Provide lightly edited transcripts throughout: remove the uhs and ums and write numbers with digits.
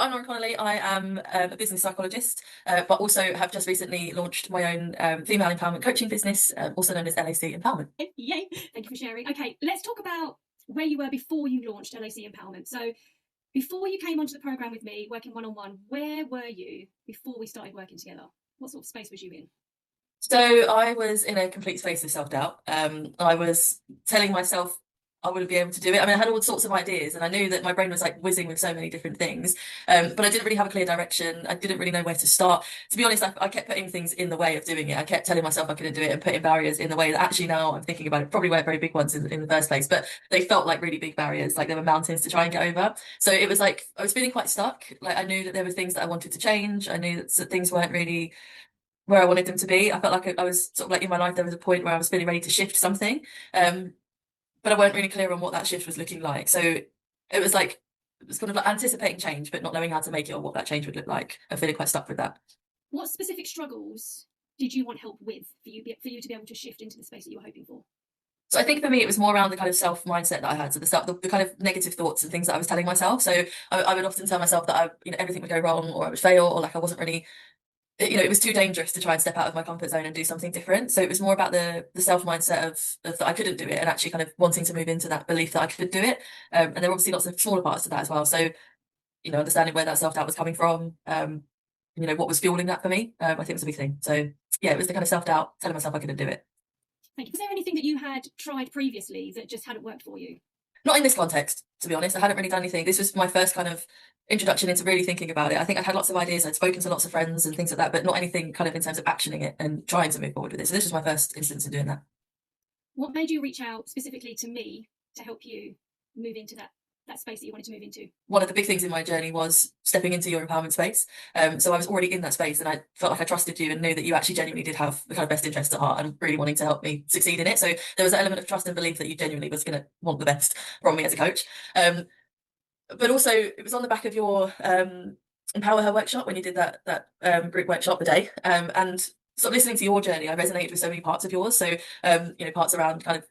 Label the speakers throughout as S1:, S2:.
S1: I'm Lauren Connolly. I am a business psychologist, but also have just recently launched my own female empowerment coaching business, also known as LAC Empowerment.
S2: Yay! Thank you for sharing. Okay, let's talk about where you were before you launched LAC Empowerment. So, before you came onto the program with me, working one on one, where were you before we started working together? What sort of space was you in?
S1: So I was in a complete space of self-doubt. I was telling myself I wouldn't be able to do it. I mean, I had all sorts of ideas and I knew that my brain was like whizzing with so many different things. But I didn't really have a clear direction. I didn't really know where to start. To be honest, I kept putting things in the way of doing it. I kept telling myself I couldn't do it and putting barriers in the way that actually now I'm thinking about it, probably weren't very big ones in the first place, but they felt like really big barriers, like there were mountains to try and get over. So it was like I was feeling quite stuck. Like I knew that there were things that I wanted to change. I knew that things weren't really where I wanted them to be. I felt like I was sort of like in my life, there was a point where I was feeling ready to shift something. But I weren't really clear on what that shift was looking like. So it was like, it was kind of like anticipating change, but not knowing how to make it or what that change would look like. I'm feeling quite stuck with that.
S2: What specific struggles did you want help with for you to be able to shift into the space that you were hoping for?
S1: So I think for me, it was more around the kind of self mindset that I had. So the stuff, the kind of negative thoughts and things that I was telling myself. So I would often tell myself that everything would go wrong or I would fail or like I wasn't really it was too dangerous to try and step out of my comfort zone and do something different. So it was more about the self mindset of that I couldn't do it and actually kind of wanting to move into that belief that I could do it. And there were obviously lots of smaller parts to that as well. So, understanding where that self doubt was coming from, what was fueling that for me, I think was a big thing. So yeah, it was the kind of self doubt, telling myself I couldn't do it.
S2: Thank you. Was there anything that you had tried previously that just hadn't worked for you?
S1: Not in this context, to be honest. I hadn't really done anything. This was my first kind of introduction into really thinking about it. I think I'd had lots of ideas. I'd spoken to lots of friends and things like that, but not anything kind of in terms of actioning it and trying to move forward with it. So this was my first instance in doing that.
S2: What made you reach out specifically to me to help you move into that space that you wanted to move into?
S1: One of the big things in my journey was stepping into your empowerment space. So I was already in that space and I felt like I trusted you and knew that you actually genuinely did have the kind of best interest at heart and really wanting to help me succeed in it. So there was an element of trust and belief that you genuinely was going to want the best from me as a coach. But also it was on the back of your Empower Her workshop when you did that group workshop the day. And sort of listening to your journey, I resonated with so many parts of yours. So, parts around kind of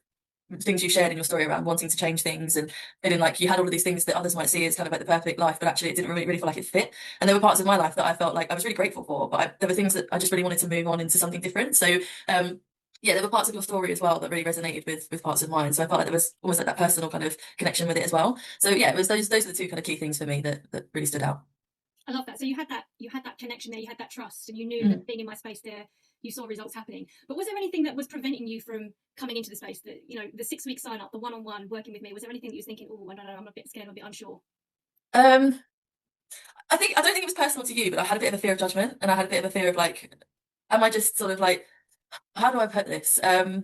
S1: things you shared in your story around wanting to change things and feeling like you had all of these things that others might see as kind of like the perfect life, but actually it didn't really feel like it fit. And there were parts of my life that I felt like I was really grateful for, but there were things that I just really wanted to move on into something different. So yeah, there were parts of your story as well that really resonated with parts of mine. So I felt like there was almost like that personal kind of connection with it as well. So yeah, it was those are the two kind of key things for me that really stood out.
S2: I love that. So you had that connection there, you had that trust, and you knew that being in my space there, you saw results happening. But was there anything that was preventing you from coming into the space? That the 6-week sign up, the one-on-one working with me. Was there anything that you was thinking, oh, I don't know, I'm a bit scared, I'm a bit unsure?
S1: I don't think it was personal to you, but I had a bit of a fear of judgment, and I had a bit of a fear of like, am I just sort of like, how do I put this? I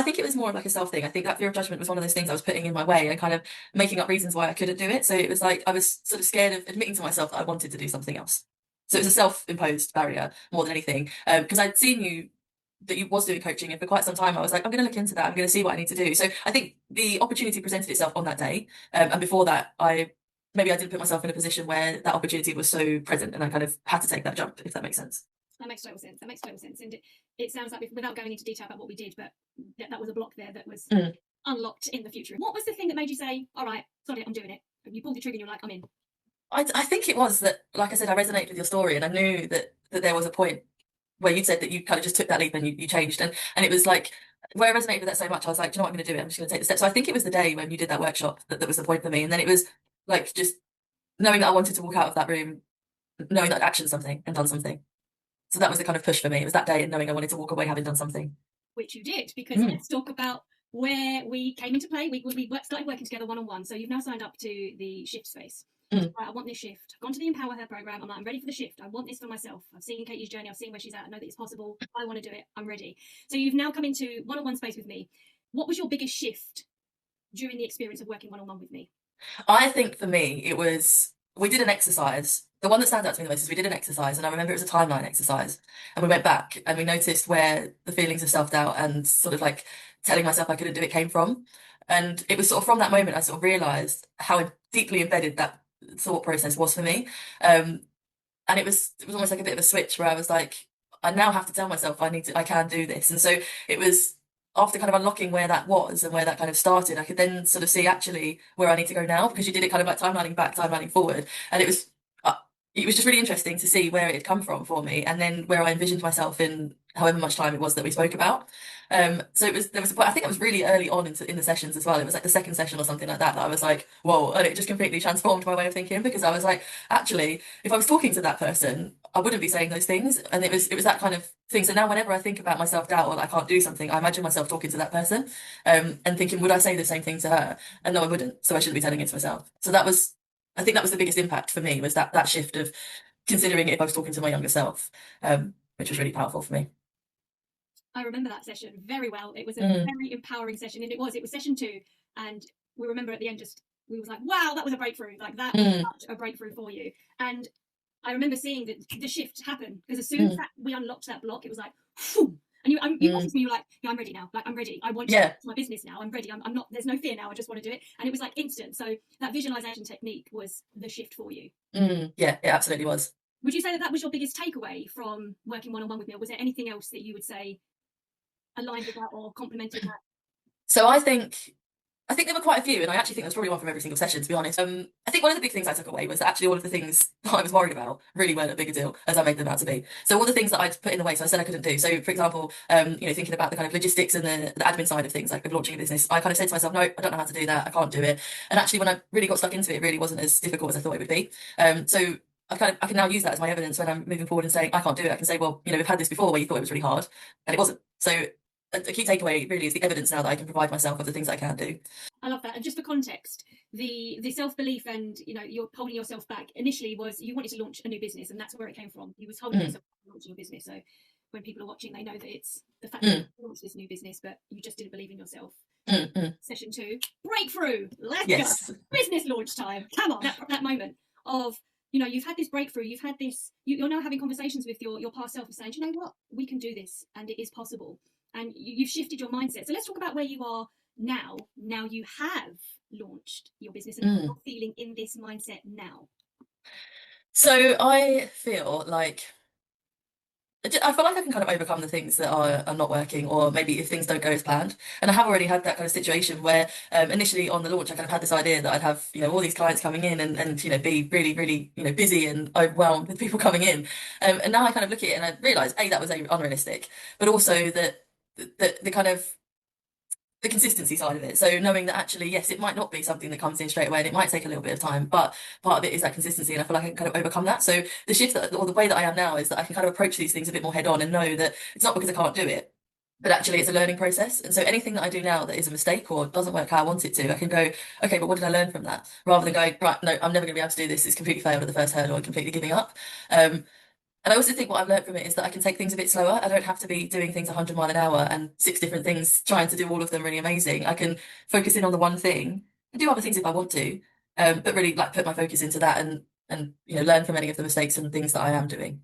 S1: think it was more of like a self thing. I think that fear of judgment was one of those things I was putting in my way and kind of making up reasons why I couldn't do it. So it was like I was sort of scared of admitting to myself that I wanted to do something else. So it was a self-imposed barrier more than anything. Because I'd seen that you was doing coaching, and for quite some time I was like, I'm going to look into that. I'm going to see what I need to do. So I think the opportunity presented itself on that day, and before that, I didn't put myself in a position where that opportunity was so present, and I kind of had to take that jump, if that makes sense.
S2: That makes total sense. And it sounds like, without going into detail about what we did, but that was a block there that was unlocked in the future. What was the thing that made you say, all right, sorry, I'm doing it? You pulled the trigger and you're like, I'm in.
S1: I think it was that, like I said, I resonated with your story, and I knew that there was a point where you said that you kind of just took that leap and you changed, and it was like where I resonated with that so much, I was like, do you know what, I'm going to do it. I'm just going to take the step. So I think it was the day when you did that workshop that was the point for me, and then it was like just knowing that I wanted to walk out of that room, knowing that I'd actioned something and done something. So that was the kind of push for me. It was that day and knowing I wanted to walk away having done something.
S2: Which you did, because let's talk about where we came into play. We started working together one-on-one. So you've now signed up to the shift space. Right, I want this shift. I've gone to the Empower Her program. I'm ready for the shift. I want this for myself. I've seen Katie's journey. I've seen where she's at. I know that it's possible. I want to do it. I'm ready. So you've now come into one-on-one space with me. What was your biggest shift during the experience of working one-on-one with me?
S1: I think for me, it was, we did an exercise. The one that stands out to me the most is we did an exercise, and I remember it was a timeline exercise. And we went back and we noticed where the feelings of self-doubt and sort of like telling myself I couldn't do it came from. And it was sort of from that moment I sort of realised how deeply embedded that thought process was for me. And it was almost like a bit of a switch where I was like, I now have to tell myself I can do this. And so it was after kind of unlocking where that was and where that kind of started, I could then sort of see actually where I need to go now, because you did it kind of like timelining back, timelining forward, and uh, it was just really interesting to see where it had come from for me, and then where I envisioned myself in however much time it was that we spoke about. So there was a point, I think it was really early on in the sessions as well. It was like the second session or something like that I was like, whoa, and it just completely transformed my way of thinking, because I was like, actually, if I was talking to that person, I wouldn't be saying those things. And it was that kind of thing. So now whenever I think about my self-doubt or I can't do something, I imagine myself talking to that person, and thinking, would I say the same thing to her? And no, I wouldn't. So I shouldn't be telling it to myself. So I think that was the biggest impact for me, was that shift of considering it if I was talking to my younger self, which was really powerful for me.
S2: I remember that session very well. It was a
S1: Mm,
S2: very empowering session, and it was session 2, and we remember at the end we was like, wow, that was a breakthrough. Like that was
S1: mm,
S2: such a breakthrough for you. And I remember seeing the shift happen, because as soon as
S1: mm,
S2: we unlocked that block, it was like, whew, and you
S1: mm.
S2: messaged me, you were like, yeah, I'm ready now. Like, I'm ready. I want to
S1: Yeah.
S2: my business now. I'm ready. I'm not, there's no fear now. I just want to do it. And it was like instant. So that visualization technique was the shift for you.
S1: Yeah, it absolutely was.
S2: Would you say that that was your biggest takeaway from working one-on-one with me? Or was there anything else that you would say aligned with that or complemented that?
S1: So I think there were quite a few, and I actually think there's probably one from every single session, to be honest. I think one of the big things I took away was that actually all of the things that I was worried about really weren't a big a deal as I made them out to be. So all the things that I'd put in the way, so I said I couldn't do. So for example, thinking about the kind of logistics and the admin side of things, like of launching a business, I kind of said to myself, no, I don't know how to do that. I can't do it. And actually, when I really got stuck into it, it really wasn't as difficult as I thought it would be. So I can now use that as my evidence when I'm moving forward and saying I can't do it. I can say, well, we've had this before where you thought it was really hard, and it wasn't. So a key takeaway really is the evidence now that I can provide myself of the things I can do.
S2: I love that. And just for context, the self belief and you're holding yourself back initially was you wanted to launch a new business, and that's where it came from. You was holding yourself back from launching your business. So when people are watching, they know that it's the fact that you launched this new business, but you just didn't believe in yourself. Session 2, breakthrough. Let's
S1: Yes.
S2: go. Business launch time. Come on, that moment of you've had this breakthrough. You've had this. You're now having conversations with your past self and saying, do you know what, we can do this, and it is possible. And you've shifted your mindset. So let's talk about where you are now. Now you have launched your business, and you're feeling in this mindset now.
S1: So I feel like I can kind of overcome the things that are not working, or maybe if things don't go as planned. And I have already had that kind of situation where initially on the launch, I kind of had this idea that I'd have, all these clients coming in and be really, really, busy and overwhelmed with people coming in. And now I kind of look at it and I realise, A, that was unrealistic, but also that the kind of the consistency side of it. So knowing that actually, yes, it might not be something that comes in straight away and it might take a little bit of time, but part of it is that consistency. And I feel like I can kind of overcome that. So the shift or the way that I am now is that I can kind of approach these things a bit more head on and know that it's not because I can't do it, but actually it's a learning process. And so anything that I do now that is a mistake or doesn't work how I want it to, I can go, okay, but what did I learn from that? Rather than going, right, no, I'm never going to be able to do this. It's completely failed at the first hurdle and completely giving up. And I also think what I've learned from it is that I can take things a bit slower. I don't have to be doing things 100 mile an hour and six different things, trying to do all of them really amazing. I can focus in on the one thing and do other things if I want to, but really like put my focus into that and learn from any of the mistakes and things that I am doing.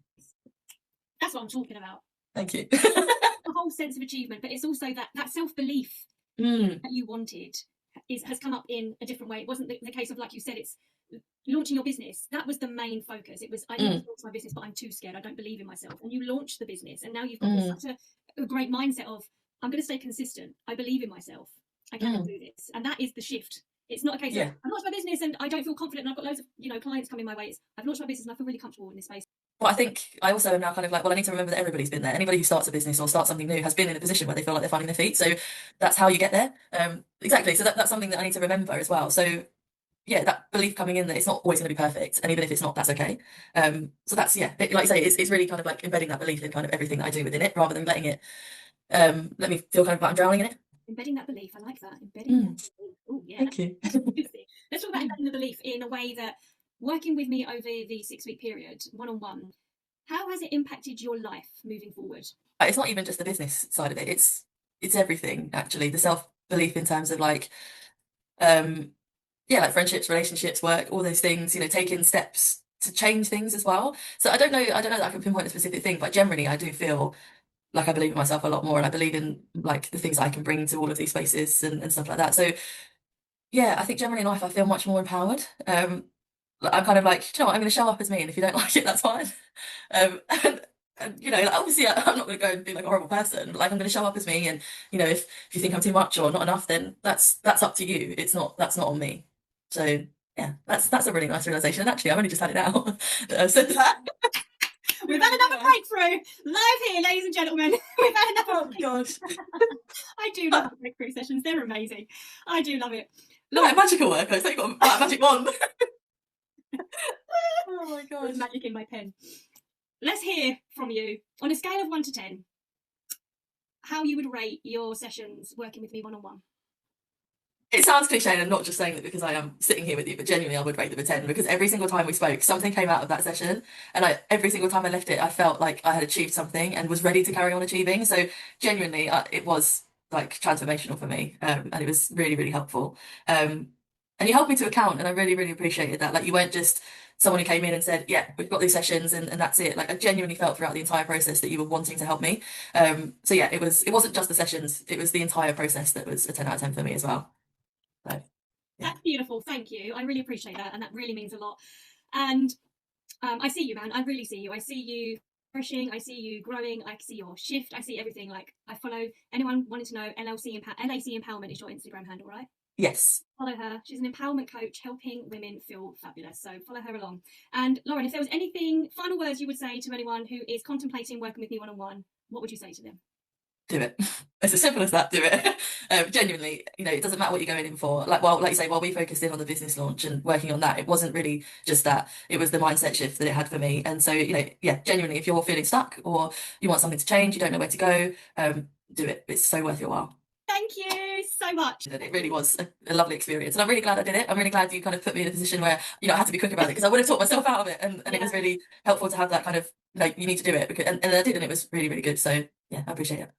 S2: That's what I'm talking about.
S1: Thank you.
S2: The whole sense of achievement, but it's also that self-belief that you wanted has come up in a different way. It wasn't the case of, like you said, it's launching your business. That was the main focus. It was, I need to launch my business, but I'm too scared. I don't believe in myself. And you launched the business, and now you've got such a great mindset of, I'm going to stay consistent. I believe in myself. I can do this. And that is the shift. It's not a case of, I've launched my business and I don't feel confident and I've got loads of clients coming my way. It's, I've launched my business and I feel really comfortable in this space.
S1: Well, I think I also am now kind of like, well, I need to remember that everybody's been there. Anybody who starts a business or starts something new has been in a position where they feel like they're finding their feet. So that's how you get there. Exactly. So that's something that I need to remember as well. So yeah, that belief coming in that it's not always going to be perfect, and even if it's not, that's okay. So that's like you say, it's really kind of like embedding that belief in kind of everything that I do within it, rather than letting it let me feel kind of like I'm drowning in it.
S2: Embedding that belief, I like that. Embedding that belief. Oh yeah.
S1: Thank you.
S2: Let's talk about embedding the belief in a way that, working with me over the 6-week period, one-on-one, how has it impacted your life moving forward?
S1: It's not even just the business side of it. It's everything actually. The self belief in terms of like like friendships, relationships, work, all those things. Taking steps to change things as well. So I don't know that I can pinpoint a specific thing, but generally I do feel like I believe in myself a lot more, and I believe in like the things I can bring to all of these spaces and stuff like that. So yeah, I think generally in life I feel much more empowered. I'm kind of like, do you know what, I'm going to show up as me, and if you don't like it, that's fine. And And like, obviously I'm not going to go and be like a horrible person, but like I'm going to show up as me. And if you think I'm too much or not enough, then that's up to you. That's not on me. So yeah, that's a really nice realization. And actually, I've only just had it now that I've said that.
S2: We've had another breakthrough live here, ladies and gentlemen. We've had another.
S1: Oh gosh.
S2: I do love the breakthrough sessions. They're amazing. I do love it.
S1: They're like magical work. It's like you've got a magic wand. Oh my gosh.
S2: There's magic in my pen. Let's hear from you on a scale of 1 to 10. How you would rate your sessions working with me one-on-one.
S1: It sounds cliche, and I'm not just saying that because I am sitting here with you, but genuinely I would rate them a 10 because every single time we spoke, something came out of that session. And every single time I left it, I felt like I had achieved something and was ready to carry on achieving. So genuinely, it was like transformational for me. And it was really, really helpful. And you held me to account, and I really, really appreciated that. Like, you weren't just someone who came in and said, yeah, we've got these sessions and that's it. Like, I genuinely felt throughout the entire process that you were wanting to help me. So yeah, it wasn't just the sessions, it was the entire process that was a 10 out of 10 for me as well. So, yeah.
S2: That's beautiful. Thank you. I really appreciate that. And that really means a lot. And I see you, man. I really see you. I see you flourishing. I see you growing. I see your shift. I see everything. Like, I follow anyone wanting to know LAC Empowerment is your Instagram handle, right?
S1: Yes.
S2: Follow her. She's an empowerment coach helping women feel fabulous. So follow her along. And Lauren, if there was anything, final words you would say to anyone who is contemplating working with me one-on-one, what would you say to them?
S1: Do it. It's as simple as that. Do it. Genuinely, it doesn't matter what you're going in for. Like you say, while we focused in on the business launch and working on that, it wasn't really just that. It was the mindset shift that it had for me. And so, yeah, genuinely, if you're feeling stuck or you want something to change, you don't know where to go, do it. It's so worth your while.
S2: Thank you so much.
S1: And it really was a lovely experience. And I'm really glad I did it. I'm really glad you kind of put me in a position where, I had to be quick about it because I would have talked myself out of it. And it was really helpful to have that kind of, you need to do it. And I did, and it was really, really good. So yeah, I appreciate it.